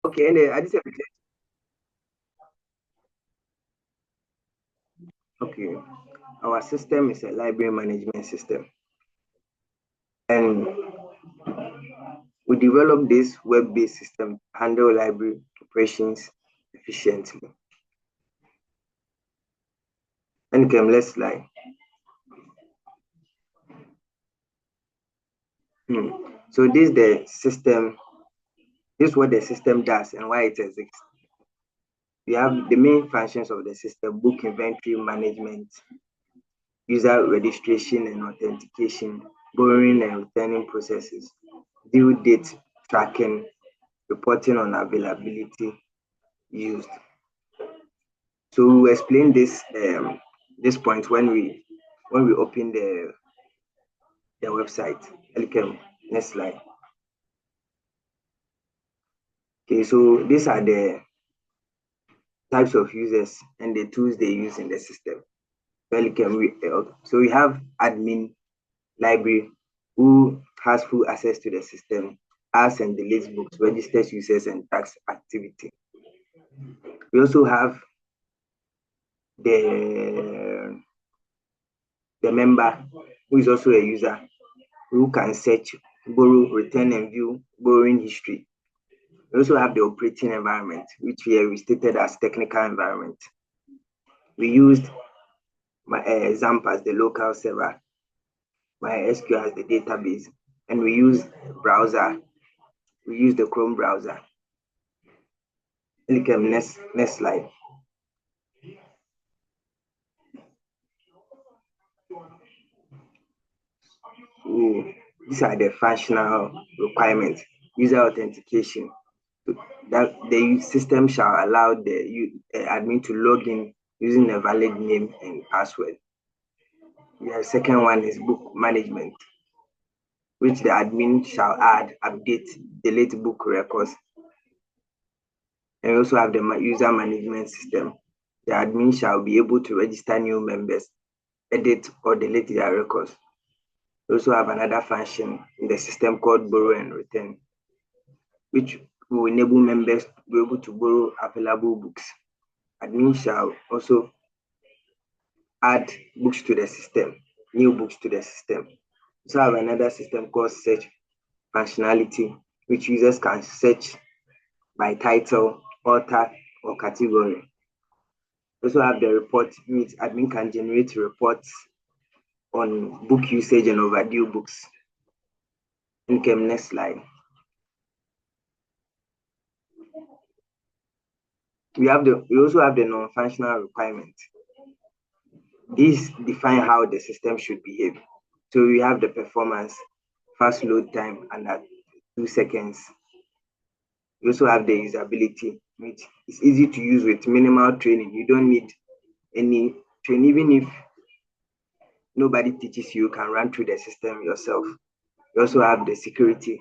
Okay, and I just okay. Our system is a library management system, and we developed this web-based system to handle library operations efficiently. And let's slide. So this the system. This is what the system does and why it exists. We have the main functions of the system: book inventory management, user registration and authentication, borrowing and returning processes, due date tracking, reporting on availability used. So we explain this point when we open the website. Okay, next slide. Okay, so these are the types of users and the tools they use in the system. So we have admin library who has full access to the system, adds and deletes books, registers users and tracks activity. We also have the the member who is also a user who can search, borrow, return and view borrowing history. We also have the operating environment, which we stated as technical environment. We used XAMPP as the local server, MySQL as the database, and we use browser. We use the Chrome browser. Okay, next slide. So these are the functional requirements. User authentication. That the system shall allow the admin to log in using a valid name and password. The second one is book management, which the admin shall add, update, delete book records. And we also have the user management system. The admin shall be able to register new members, edit or delete their records. We also have another function in the system called borrow and return, which will enable members to be able to borrow available books. Admin shall also add books to the system, new books to the system. We also have another system called search functionality, which users can search by title, author, or category. We also have the report, which admin can generate reports on book usage and overdue books. Okay, next slide. We also have the non-functional requirements. These define how the system should behave. So we have the performance, fast load time under 2 seconds. We also have the usability, which is easy to use with minimal training. You don't need any training. Even if nobody teaches you, you can run through the system yourself. We also have the security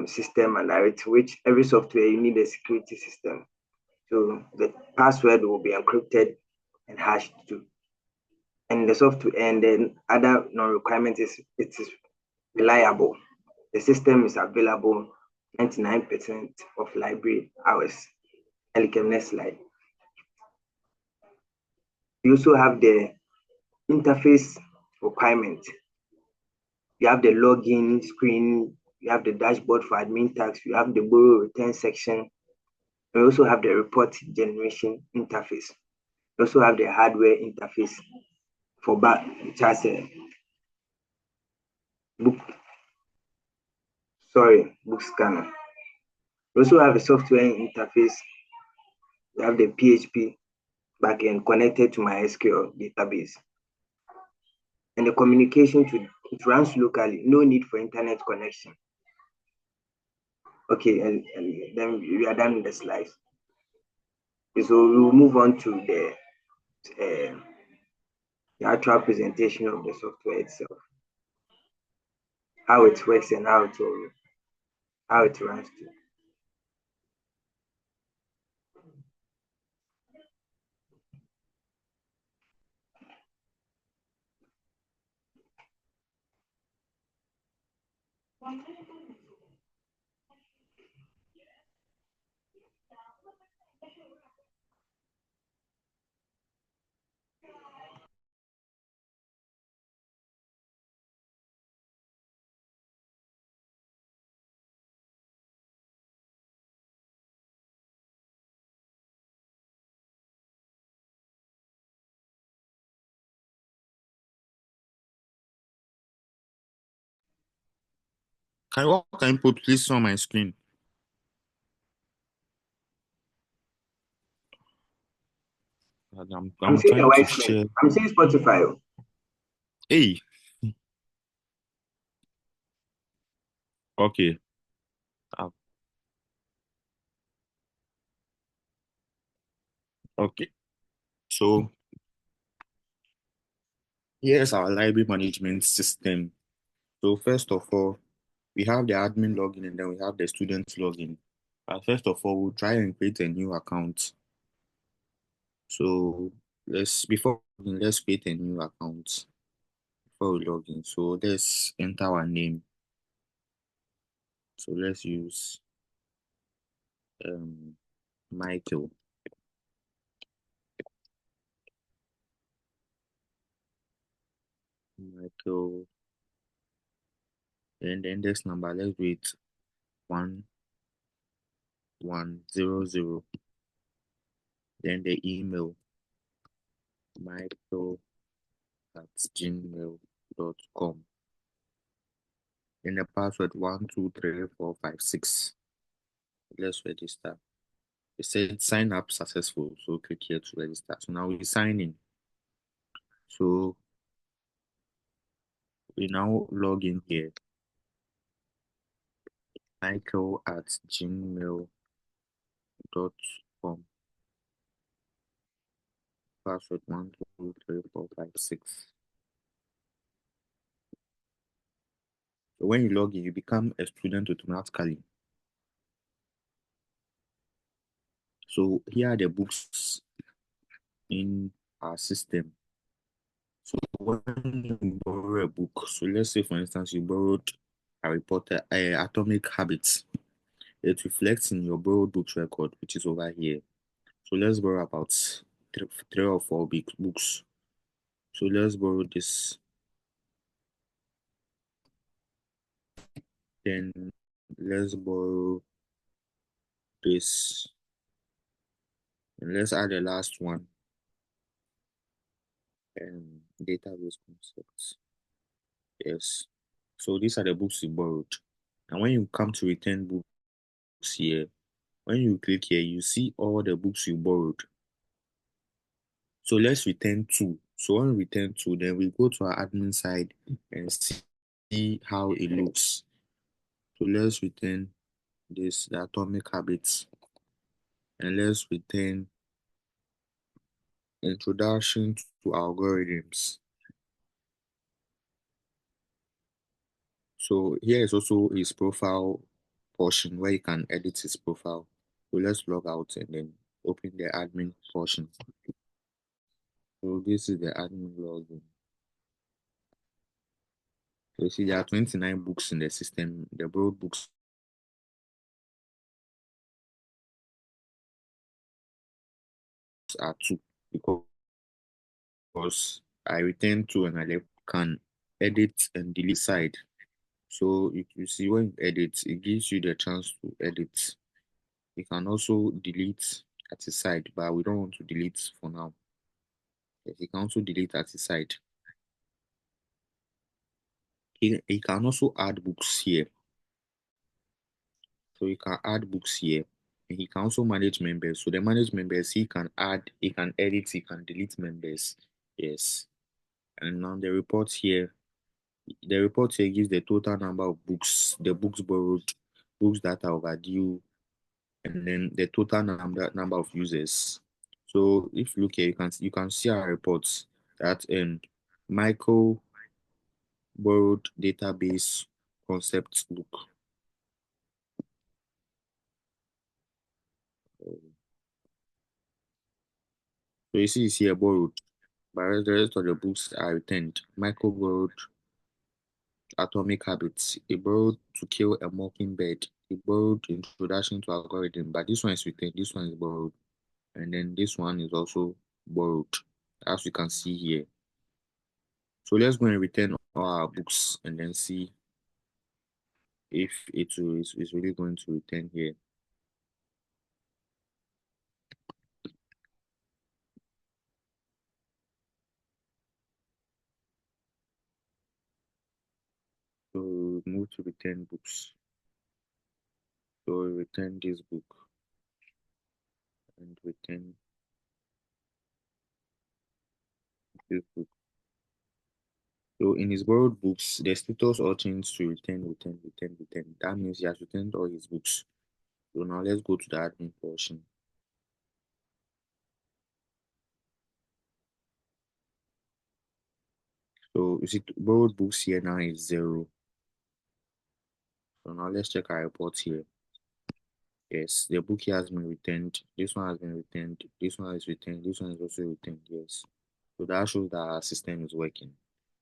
system and narrative, which every software you need a security system. So the password will be encrypted and hashed too. And the software and then other non-requirement is it is reliable. The system is available 99% of library hours. Next slide. We also have the interface requirement. You have the login screen, you have the dashboard for admin tasks, you have the borrow return section. We also have the report generation interface. We also have the hardware interface for back, which has a book scanner. We also have a software interface. We have the PHP backend connected to MySQL database. And the communication it runs locally, no need for internet connection. Okay, and then we are done with the slides. So we will move on to the actual presentation of the software itself, how it works and how it runs too. what can you put please on my screen? I'm I'm seeing a trying to white screen. share. I'm seeing Spotify. Oh. Hey, okay. uh, Okay. So here's our library management system. So first of all, we have the admin login and then we have the student login. First of all, we'll try and create a new account. So let's create a new account before we log in. So let's enter our name. So let's use um Michael. Michael. And the index number, let's do it 1100. Then the email, michael@gmail.com. Then the password 123456. Let's register. It said sign up successful. So click here to register. So now we sign in. So we now log in here. Michael@gmail.com. Password 123456. So when you log in, you become a student automatically. So here are the books in our system. So when you borrow a book, so let's say for instance you borrowed Harry Potter, Atomic Habits. It reflects in your borrowed books record, which is over here. So let's borrow about three or four big books. So let's borrow this. Then let's borrow this. And let's add the last one. Database concepts. Yes. So these are the books you borrowed. And when you come to return books here, when you click here, you see all the books you borrowed. So let's return two. So when we return two, then we go to our admin side and see how it looks. So let's return this, the Atomic Habits, and let's return Introduction to Algorithms. So here is also his profile portion where you can edit his profile. So let's log out and then open the admin portion. So this is the admin login. So you see there are 29 books in the system. The borrowed books are two because I returned two and I can edit and delete side. So you see when you edit, it gives you the chance to edit. You can also delete at the side, but we don't want to delete for now. Yes, you can also delete at the side. He can also add books here. So you can add books here. And he can also manage members. So the manage members, he can add, he can edit, he can delete members. Yes. And now the report here gives the total number of books, the books borrowed, books that are overdue, and then the total number of users. So if you look here, you can see our reports that Michael borrowed database concept book. So you see it's here borrowed, but the rest of the books are returned. Michael borrowed Atomic Habits. He borrowed To Kill a Mockingbird. He borrowed Introduction to Algorithm, but this one is returned. This one is borrowed, and then this one is also borrowed, as you can see here. So let's go and return all our books and then see if is really going to return here. So move move to return books. So we return this book and return this book. So in his borrowed books, the status ought change to return. That means he has returned all his books. So now let's go to the admin portion. So you see borrowed books here now is 0. So now let's check our report here. Yes, the book here has been returned. This one has been returned. This one is returned. This one is also returned. Yes. So that shows that our system is working.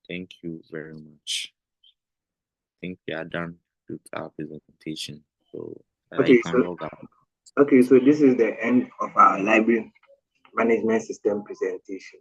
Thank you very much. I think we are done with our presentation. So you Okay, can log out. so this is the end of our library management system presentation.